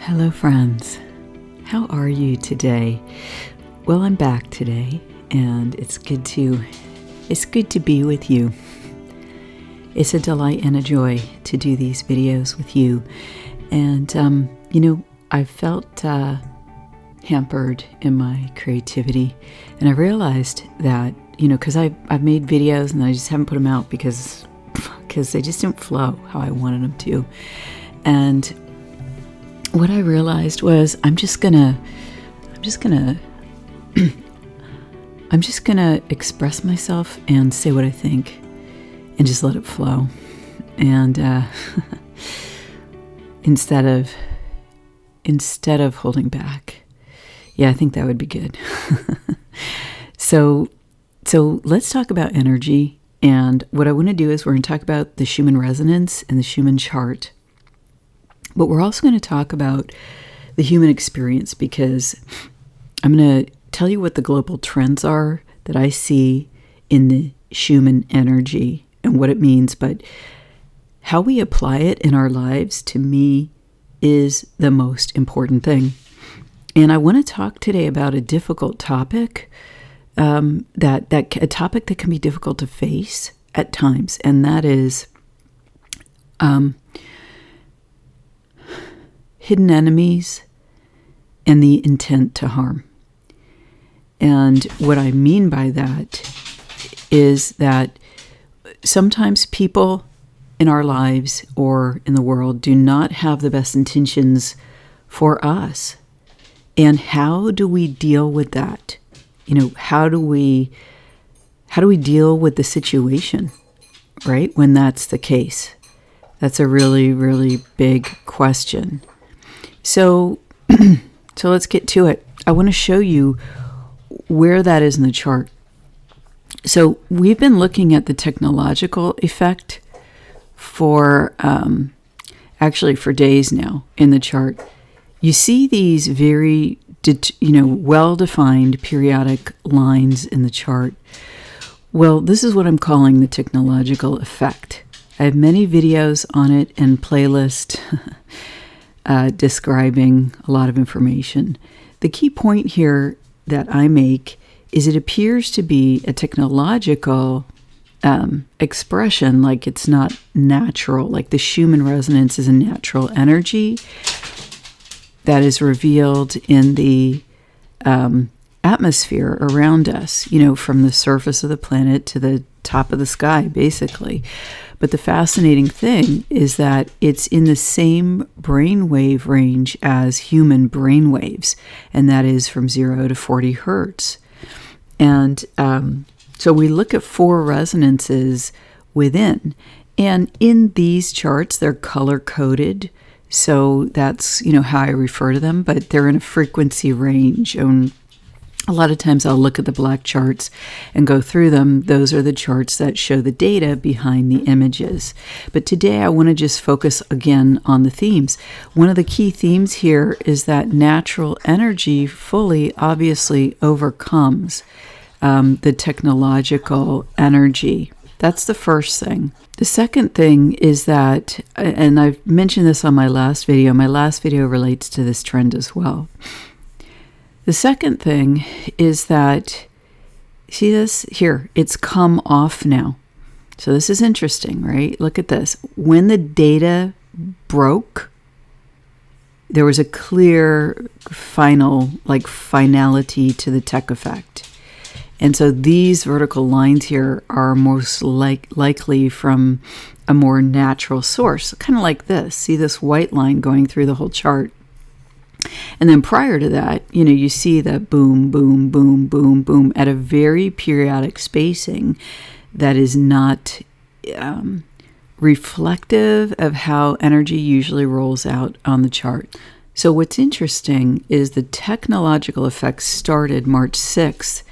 Hello friends, how are you today? Well, I'm back today and it's good to be with you. It's a delight and a joy to do these videos with you. And I felt hampered in my creativity, and I realized that, because I've made videos and I just haven't put them out because they just didn't flow how I wanted them to. And what I realized was I'm just gonna express myself and say what I think and just let it flow. And instead of holding back. Yeah, I think that would be good. So let's talk about energy. And what I want to do is we're going to talk about the Schumann resonance and the Schumann chart. But we're also going to talk about the human experience, because I'm going to tell you what the global trends are that I see in the Schumann energy and what it means. But how we apply it in our lives, to me, is the most important thing. And I want to talk today about a difficult topic, a topic that can be difficult to face at times, and that is hidden enemies and the intent to harm. And what I mean by that is that sometimes people in our lives or in the world do not have the best intentions for us. And how do we deal with that? How do we deal with the situation, right? When that's the case. That's a really, really big question. So let's get to it. I want to show you where that is in the chart. So we've been looking at the technological effect for days now in the chart. You see these very well-defined periodic lines in the chart. Well, this is what I'm calling the technological effect. I have many videos on it and playlist describing a lot of information. The key point here that I make is it appears to be a technological expression, like it's not natural, like the Schumann resonance is a natural energy that is revealed in the atmosphere around us, from the surface of the planet to the top of the sky, basically. But the fascinating thing is that it's in the same brainwave range as human brainwaves, and that is from 0 to 40 hertz. And so we look at 4 resonances within, and in these charts, they're color-coded. So that's, how I refer to them, but they're in a frequency range. And a lot of times I'll look at the black charts and go through them. Those are the charts that show the data behind the images. But today I want to just focus again on the themes. One of the key themes here is that natural energy fully, obviously, overcomes the technological energy. That's the first thing. The second thing is that, and I've mentioned this on my last video relates to this trend as well. The second thing is that, see this here, it's come off now. So this is interesting, right? Look at this. When the data broke, there was a clear finality to the tech effect. And so these vertical lines here are most likely from a more natural source, kind of like this. See this white line going through the whole chart. And then prior to that, you see that boom, boom, boom, boom, boom at a very periodic spacing that is not reflective of how energy usually rolls out on the chart. So what's interesting is the technological effect started March 6th,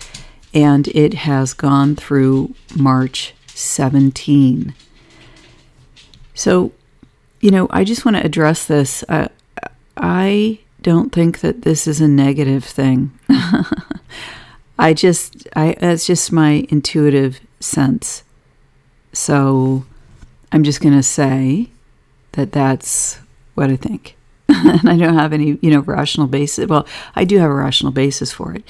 and it has gone through March 17. So, I just want to address this. I don't think that this is a negative thing. That's just my intuitive sense. So I'm just going to say that that's what I think. and I don't have any, rational basis. Well, I do have a rational basis for it.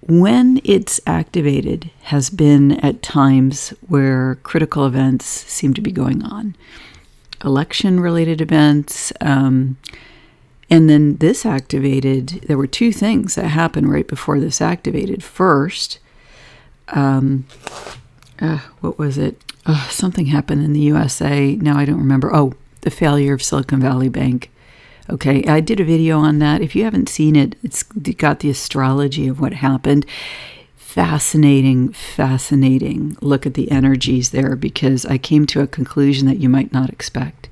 When it's activated has been at times where critical events seem to be going on. Election-related events, and then this activated, there were two things that happened right before this activated. First, what was it? Something happened in the USA. Now I don't remember. Oh, the failure of Silicon Valley Bank. Okay, I did a video on that. If you haven't seen it, it's got the astrology of what happened. Fascinating look at the energies there, because I came to a conclusion that you might not expect.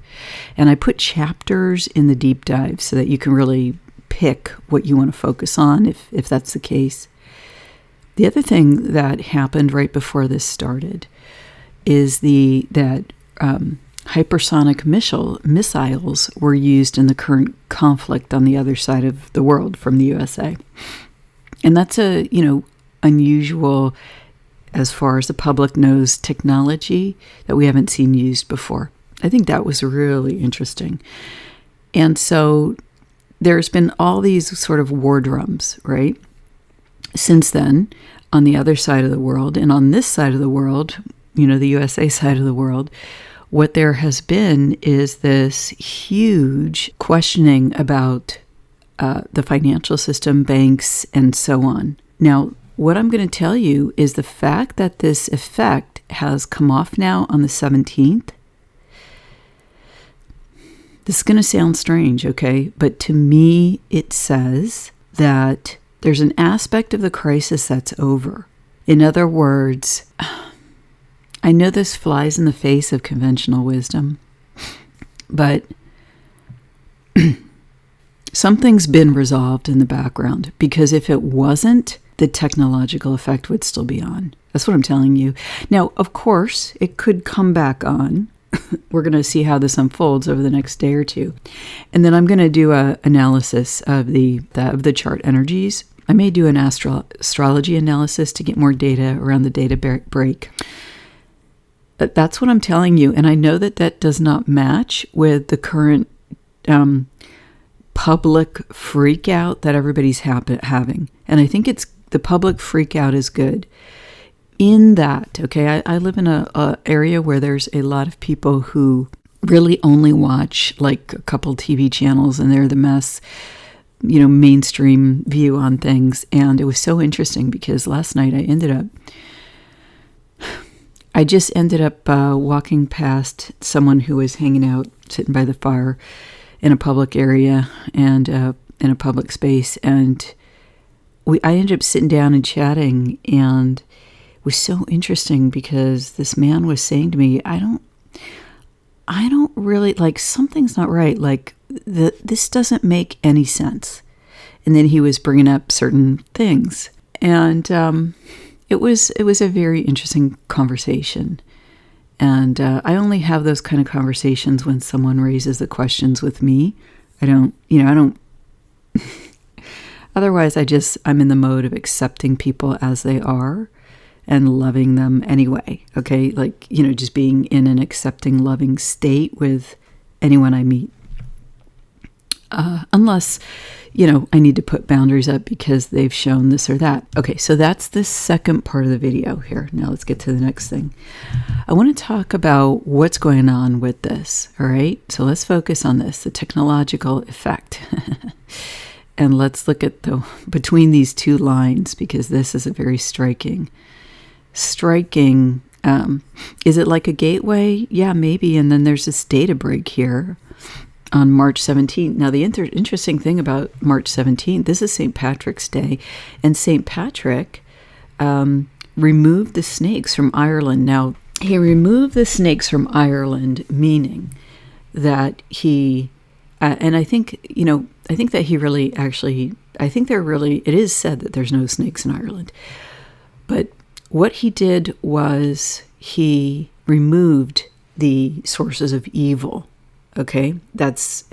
And I put chapters in the deep dive so that you can really pick what you want to focus on if that's the case. The other thing that happened right before this started is that hypersonic missiles were used in the current conflict on the other side of the world from the USA. And that's a, unusual, as far as the public knows, technology that we haven't seen used before. I think that was really interesting. And so there's been all these sort of war drums, right? Since then, on the other side of the world, and on this side of the world, the USA side of the world, what there has been is this huge questioning about the financial system, banks, and so on. Now, what I'm going to tell you is the fact that this effect has come off now on the 17th. This is going to sound strange, okay? But to me, it says that there's an aspect of the crisis that's over. In other words, I know this flies in the face of conventional wisdom, but something's been resolved in the background, because if it wasn't, the technological effect would still be on. That's what I'm telling you. Now, of course, it could come back on. We're going to see how this unfolds over the next day or two. And then I'm going to do an analysis of the chart energies. I may do an astrology analysis to get more data around the data break. But that's what I'm telling you. And I know that does not match with the current public freak out that everybody's having. And I think the public freak out is good. In that, okay, I live in a area where there's a lot of people who really only watch like a couple TV channels, and they're the mainstream view on things. And it was so interesting because last night I just ended up walking past someone who was hanging out, sitting by the fire in a public area and in a public space. And I ended up sitting down and chatting, and it was so interesting because this man was saying to me, I don't really, like, something's not right. Like, this doesn't make any sense. And then he was bringing up certain things. And it was a very interesting conversation. And I only have those kind of conversations when someone raises the questions with me. I don't otherwise I'm in the mode of accepting people as they are and loving them anyway. Okay. Like, just being in an accepting, loving state with anyone I meet. Unless, I need to put boundaries up because they've shown this or that. Okay, so that's the second part of the video here. Now let's get to the next thing. I want to talk about what's going on with this, all right? So let's focus on this, the technological effect. And let's look at between these two lines, because this is a very striking. Is it like a gateway? Yeah, maybe. And then there's this data break here on March 17th. Now, the interesting thing about March 17th, this is St. Patrick's Day, and St. Patrick removed the snakes from Ireland. Now, he removed the snakes from Ireland, meaning that he, and I think that he really actually, it is said that there's no snakes in Ireland. But what he did was he removed the sources of evil. Okay, that's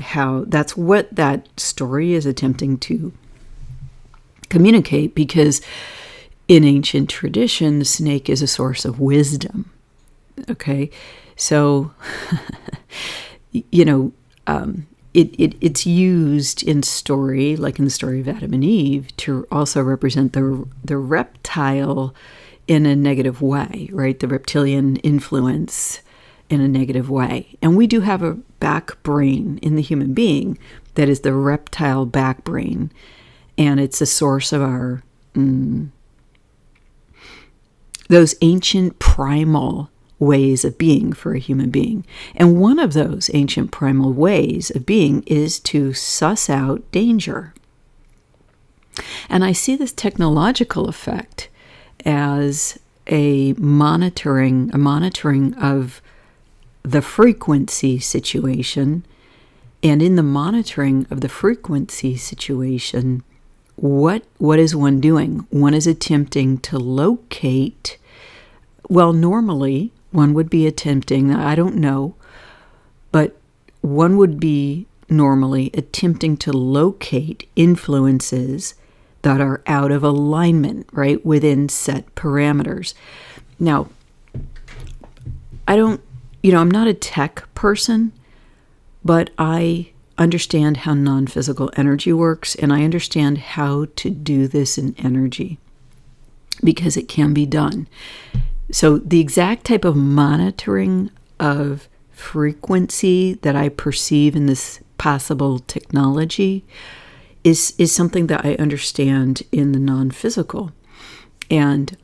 what that story is attempting to communicate, because in ancient tradition, the snake is a source of wisdom. Okay, so, it's used in story, like in the story of Adam and Eve, to also represent the reptile in a negative way, right? The reptilian influence in a negative way. And we do have a back brain in the human being that is the reptile back brain, and it's the source of our those ancient primal ways of being for a human being. And one of those ancient primal ways of being is to suss out danger. And I see this technological effect as a monitoring of the frequency situation. And in the monitoring of the frequency situation, what is one doing? One is attempting to locate, well, normally one would be attempting, I don't know, but one would be normally attempting to locate influences that are out of alignment, right, within set parameters. Now, I'm not a tech person, but I understand how non-physical energy works, and I understand how to do this in energy because it can be done. So the exact type of monitoring of frequency that I perceive in this possible technology is something that I understand in the non-physical. And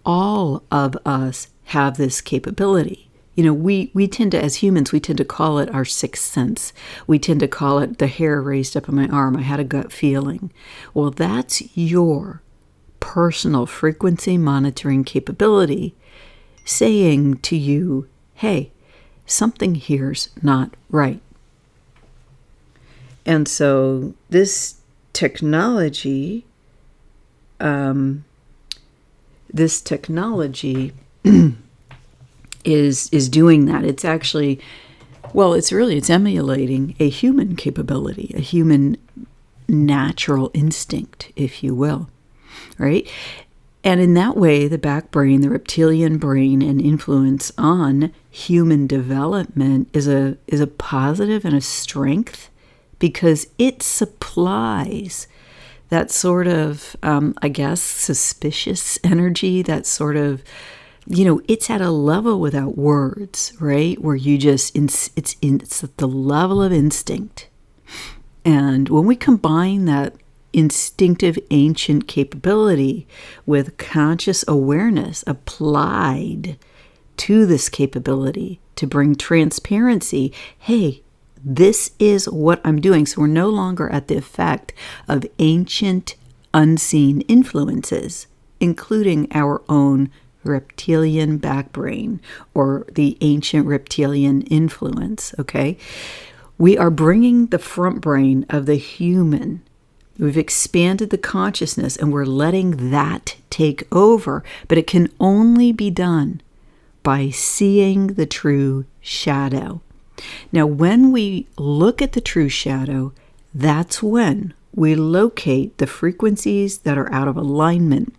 all of us have this capability. We tend to, as humans, we tend to call it our sixth sense. We tend to call it the hair raised up on my arm. I had a gut feeling. Well, that's your personal frequency monitoring capability saying to you, hey, something here's not right. And so this technology is doing that. It's actually, it's emulating a human capability, a human natural instinct, if you will, right? And in that way, the back brain, the reptilian brain, and influence on human development is a positive and a strength, because it supplies that sort of, suspicious energy, that sort of, it's at a level without words, right? Where you just, it's at the level of instinct. And when we combine that instinctive ancient capability with conscious awareness applied to this capability to bring transparency, hey, this is what I'm doing. So we're no longer at the effect of ancient unseen influences, including our own reptilian back brain or the ancient reptilian influence, okay? We are bringing the front brain of the human. We've expanded the consciousness and we're letting that take over, but it can only be done by seeing the true shadow. Now, when we look at the true shadow, that's when we locate the frequencies that are out of alignment.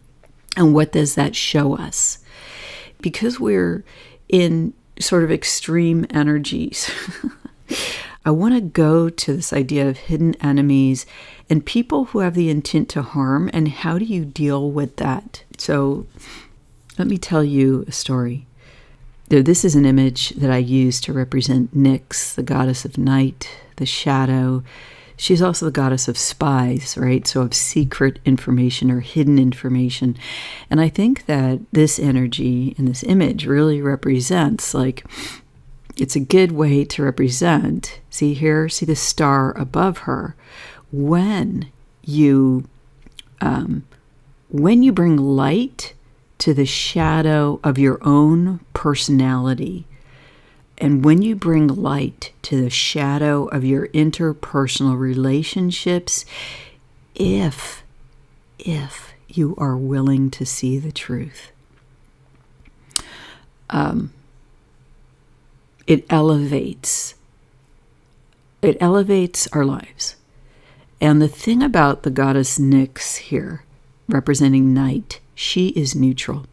And what does that show us? Because we're in sort of extreme energies, I want to go to this idea of hidden enemies and people who have the intent to harm, and how do you deal with that? So let me tell you a story. This is an image that I use to represent Nyx, the goddess of night, the shadow. She's also the goddess of spies, right? So of secret information or hidden information. And I think that this energy in this image really represents, it's a good way to represent, see here, see the star above her. When you bring light to the shadow of your own personality, and when you bring light to the shadow of your interpersonal relationships, if you are willing to see the truth, it elevates our lives. And the thing about the goddess Nyx here, representing night, she is neutral.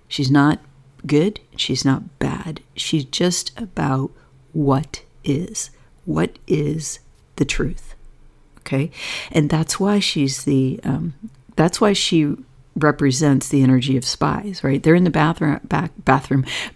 She's not good, she's not bad. She's just about what is. What is the truth? Okay, and that's why she's that's why she represents the energy of spies, right? They're in the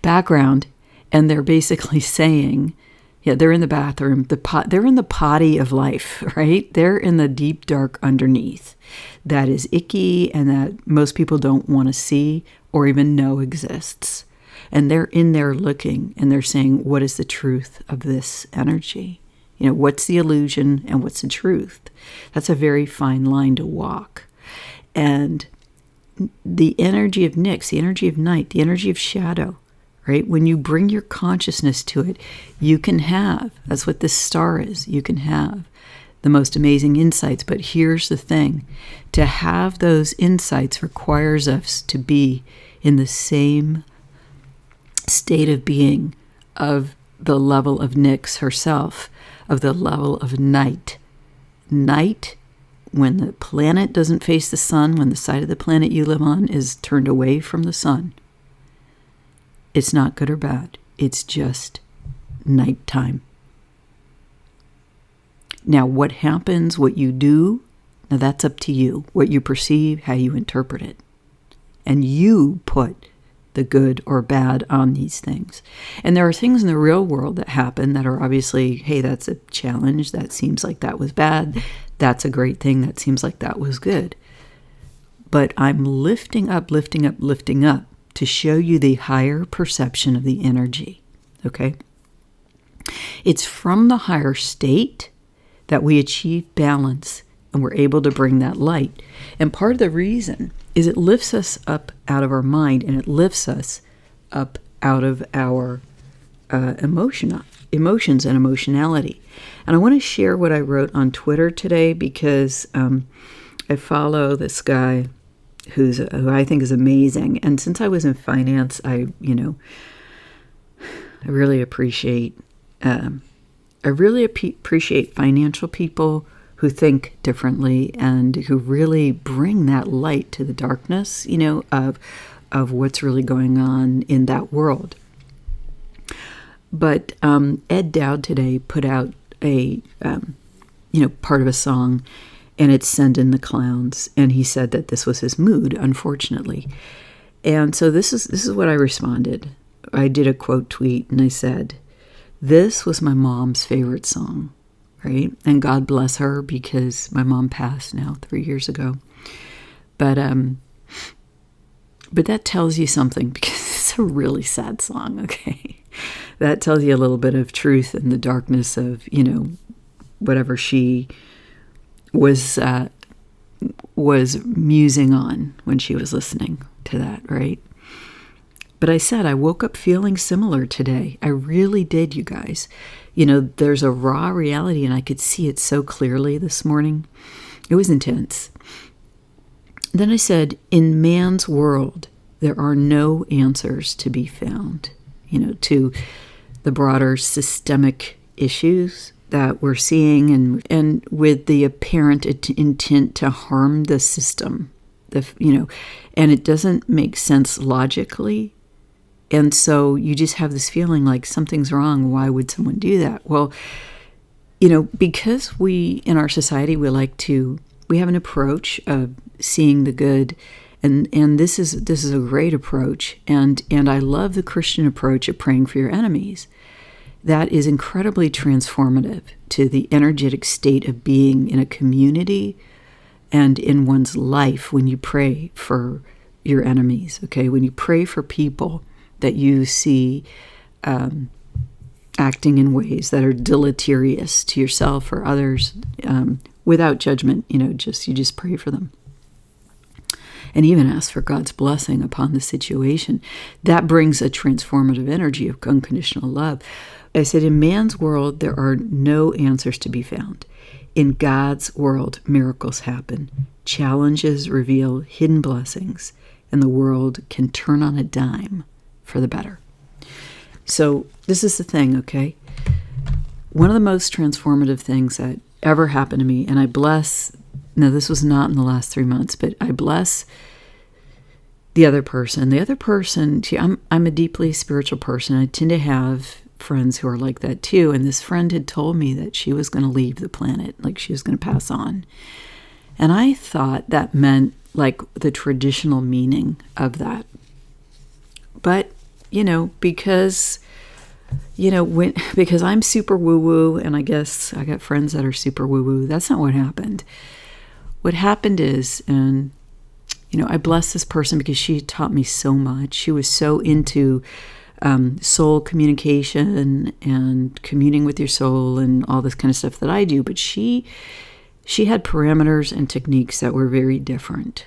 background, and they're basically saying, yeah, they're in the bathroom, they're in the potty of life, right? They're in the deep dark underneath that is icky and that most people don't want to see or even know exists. And they're in there looking, and they're saying, what is the truth of this energy? What's the illusion and what's the truth? That's a very fine line to walk. And the energy of Nyx, the energy of night, the energy of shadow, right? When you bring your consciousness to it, you can have, that's what this star is, you can have the most amazing insights. But here's the thing, to have those insights requires us to be in the same state of being of the level of Nyx herself, of the level of night. Night, when the planet doesn't face the sun, when the side of the planet you live on is turned away from the sun, it's not good or bad. It's just nighttime. Now, what happens, what you do, now that's up to you. What you perceive, how you interpret it. And you put the good or bad on these things. And there are things in the real world that happen that are obviously, hey, that's a challenge. That seems like that was bad. That's a great thing. That seems like that was good. But I'm lifting up to show you the higher perception of the energy. Okay? It's from the higher state that we achieve balance and we're able to bring that light. And part of the reason is it lifts us up out of our mind, and it lifts us up out of our emotions and emotionality. And I want to share what I wrote on Twitter today because I follow this guy who I think is amazing. And since I was in finance, I really appreciate financial people who think differently and who really bring that light to the darkness, of what's really going on in that world. But Ed Dowd today put out a part of a song, and it's "Send in the Clowns," and he said that this was his mood, unfortunately. And so this is what I responded. I did a quote tweet, and I said, "This was my mom's favorite song." Right? And God bless her, because my mom passed now 3 years ago. But that tells you something, because it's a really sad song, okay? That tells you a little bit of truth in the darkness of, whatever she was musing on when she was listening to that, right? But I said I woke up feeling similar today. I really did, you guys. There's a raw reality, and I could see it so clearly this morning. It was intense. Then I said, in man's world, there are no answers to be found, to the broader systemic issues that we're seeing, and with the apparent intent to harm the system, and it doesn't make sense logically. And so you just have this feeling like something's wrong. Why would someone do that? Well, because we, in our society, we have an approach of seeing the good, and this is a great approach. And I love the Christian approach of praying for your enemies. That is incredibly transformative to the energetic state of being in a community and in one's life when you pray for your enemies, okay? When you pray for people that you see acting in ways that are deleterious to yourself or others, without judgment, you just pray for them. And even ask for God's blessing upon the situation. That brings a transformative energy of unconditional love. I said, in man's world, there are no answers to be found. In God's world, miracles happen. Challenges reveal hidden blessings, and the world can turn on a dime for the better. So this is the thing, okay? One of the most transformative things that ever happened to me, and I bless, now this was not in the last 3 months, but I bless the other person. The other person, see, I'm a deeply spiritual person. I tend to have friends who are like that too. And this friend had told me that she was going to leave the planet, like she was going to pass on. And I thought that meant like the traditional meaning of that. But, because I'm super woo-woo, and I guess I got friends that are super woo-woo, that's not what happened. What happened is, and, I bless this person because she taught me so much. She was so into soul communication and communing with your soul and all this kind of stuff that I do. But she had parameters and techniques that were very different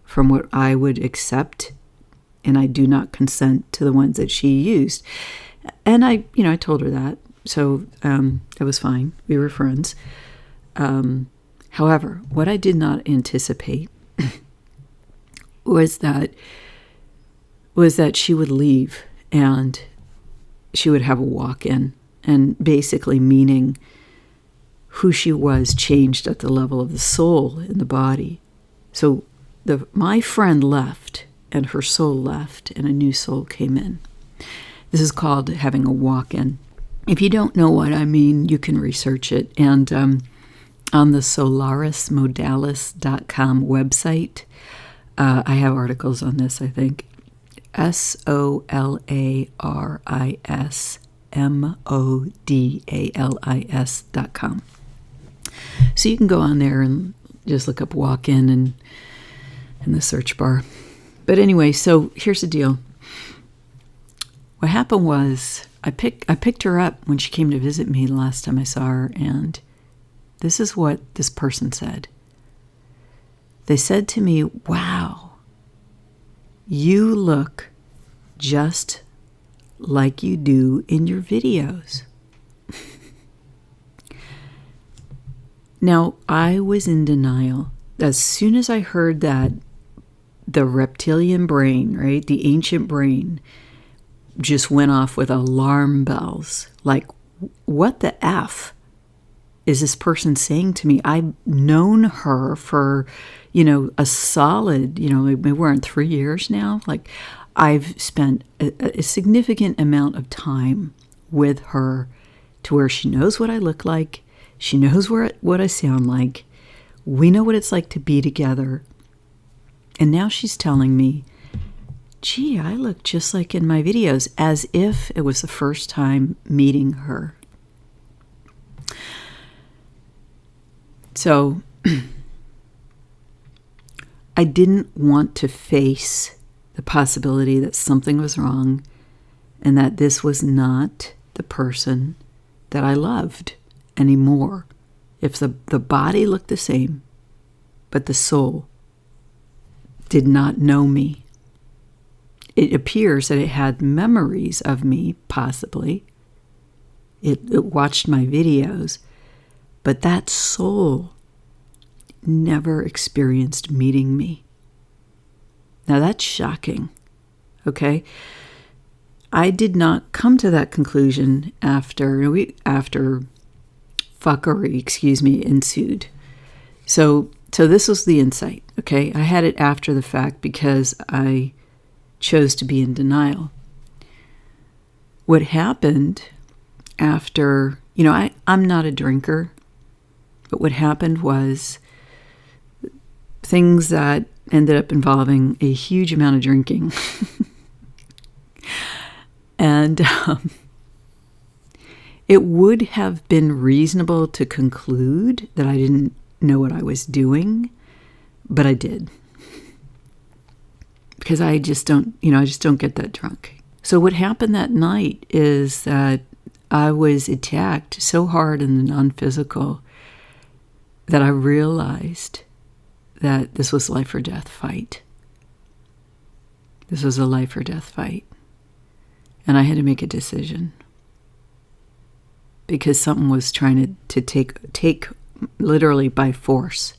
from what I would accept, and I do not consent to the ones that she used. And I told her that, so it was fine. We were friends. However, what I did not anticipate was that she would leave and she would have a walk-in, and basically meaning who she was changed at the level of the soul in the body. So my friend left and her soul left and a new soul came in. This is called having a walk-in. If you don't know what I mean, you can research it. And on the solarismodalis.com website, I have articles on this, I think. SOLARISMODALIS.com. So you can go on there and just look up walk-in and in the search bar. But anyway, so here's the deal. What happened was I picked her up when she came to visit me the last time I saw her, and this is what this person said. They said to me, "Wow, you look just like you do in your videos." Now, I was in denial. As soon as I heard that, the reptilian brain, right, the ancient brain, just went off with alarm bells. Like, what the F is this person saying to me? I've known her for, a solid, maybe we're in 3 years now. Like, I've spent a significant amount of time with her to where she knows what I look like. She knows what I sound like. We know what it's like to be together. And now she's telling me, "Gee, I look just like in my videos," as if it was the first time meeting her. So I didn't want to face the possibility that something was wrong and that this was not the person that I loved anymore. If the body looked the same, but the soul did not know me. It appears that it had memories of me, possibly. It watched my videos, but that soul never experienced meeting me. Now that's shocking, okay? I did not come to that conclusion after fuckery, ensued. So this was the insight, okay? I had it after the fact because I chose to be in denial. What happened after, I'm not a drinker, but what happened was things that ended up involving a huge amount of drinking. And it would have been reasonable to conclude that I didn't know what I was doing, but I did. Because I just don't get that drunk. So what happened that night is that I was attacked so hard in the non-physical that I realized that this was life or death fight. This was a life or death fight. And I had to make a decision. Because something was trying to take literally by force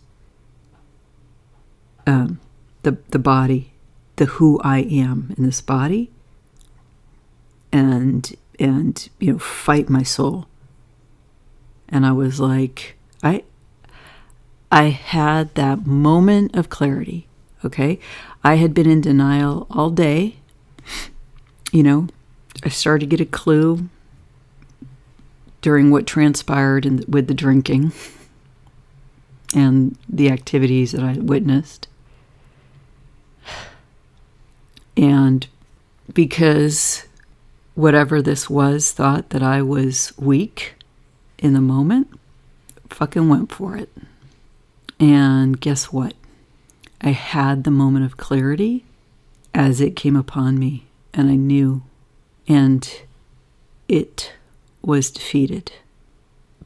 the body, the who I am in this body, and fight my soul. And I was like, I had that moment of clarity, okay? I had been in denial all day. I started to get a clue during what transpired with the drinking and the activities that I witnessed. And because whatever this was thought that I was weak in the moment, fucking went for it. And guess what? I had the moment of clarity as it came upon me, and I knew, and it was defeated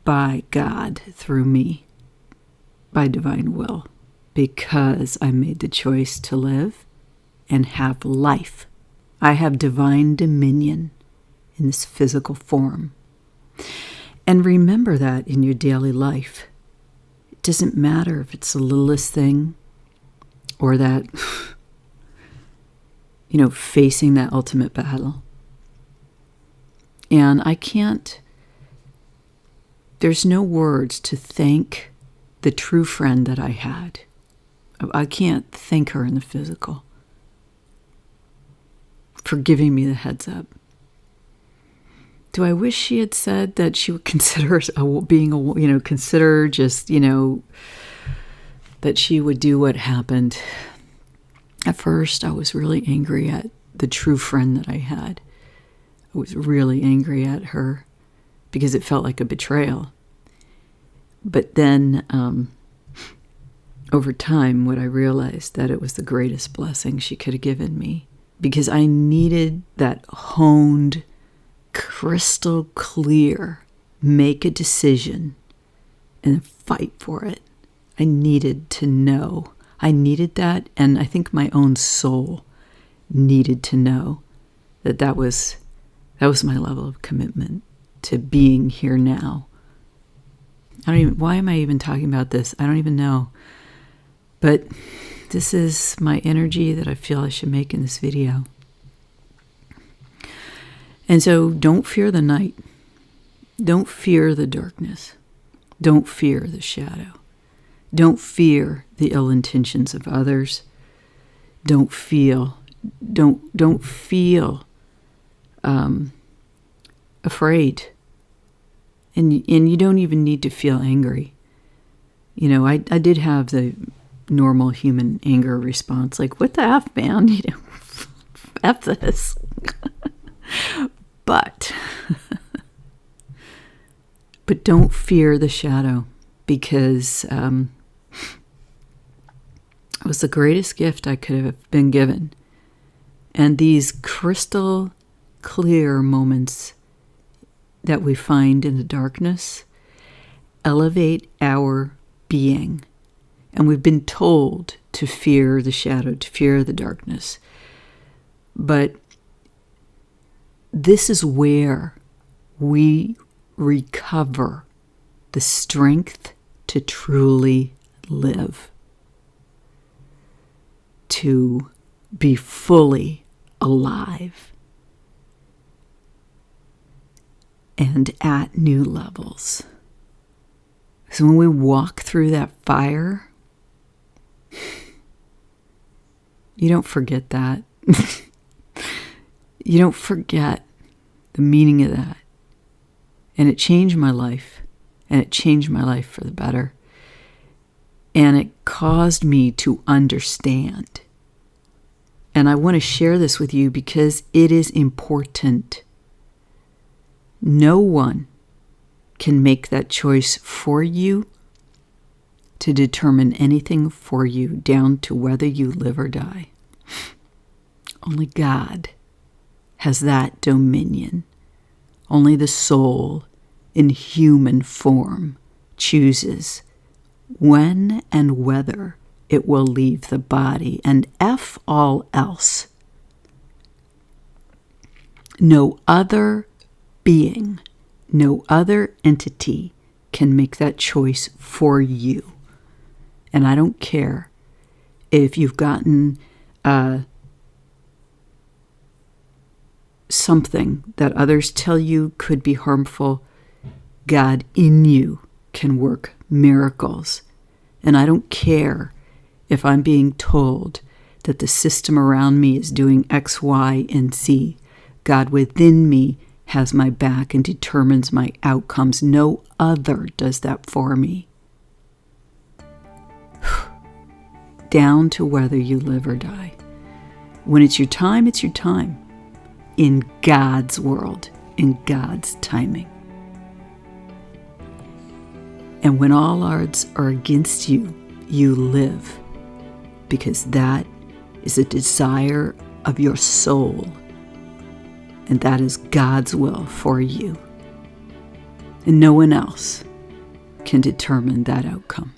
by God through me, by divine will, because I made the choice to live and have life. I have divine dominion in this physical form. And remember that in your daily life. It doesn't matter if it's the littlest thing or that, facing that ultimate battle. And there's no words to thank the true friend that I had. I can't thank her in the physical for giving me the heads up. Do I wish she had said that she would consider that she would do what happened? At first, I was really angry at the true friend that I had. I was really angry at her because it felt like a betrayal. But then, over time, what I realized that it was the greatest blessing she could have given me, because I needed that honed, crystal clear, make a decision and fight for it. I needed to know. I needed that, and I think my own soul needed to know that was my level of commitment to being here now. Why am I even talking about this? I don't even know. But this is my energy that I feel I should make in this video. And so don't fear the night. Don't fear the darkness. Don't fear the shadow. Don't fear the ill intentions of others. Don't feel afraid. And you don't even need to feel angry. I did have the normal human anger response, like, what the F, man? F this. But don't fear the shadow, because it was the greatest gift I could have been given. And these crystal clear moments that we find in the darkness elevate our being. And we've been told to fear the shadow, to fear the darkness. But this is where we recover the strength to truly live, to be fully alive and at new levels. So when we walk through that fire, you don't forget that. You don't forget the meaning of that. And it changed my life. And it changed my life for the better. And it caused me to understand. And I want to share this with you because it is important. No one can make that choice for you to determine anything for you, down to whether you live or die. Only God has that dominion. Only the soul in human form chooses when and whether it will leave the body, and F all else. No other being, no other entity can make that choice for you. And I don't care if you've gotten something that others tell you could be harmful. God in you can work miracles. And I don't care if I'm being told that the system around me is doing X, Y, and Z. God within me has my back and determines my outcomes. No other does that for me. Down to whether you live or die. When it's your time, it's your time. In God's world, in God's timing. And when all odds are against you, you live, because that is a desire of your soul, and that is God's will for you. And no one else can determine that outcome.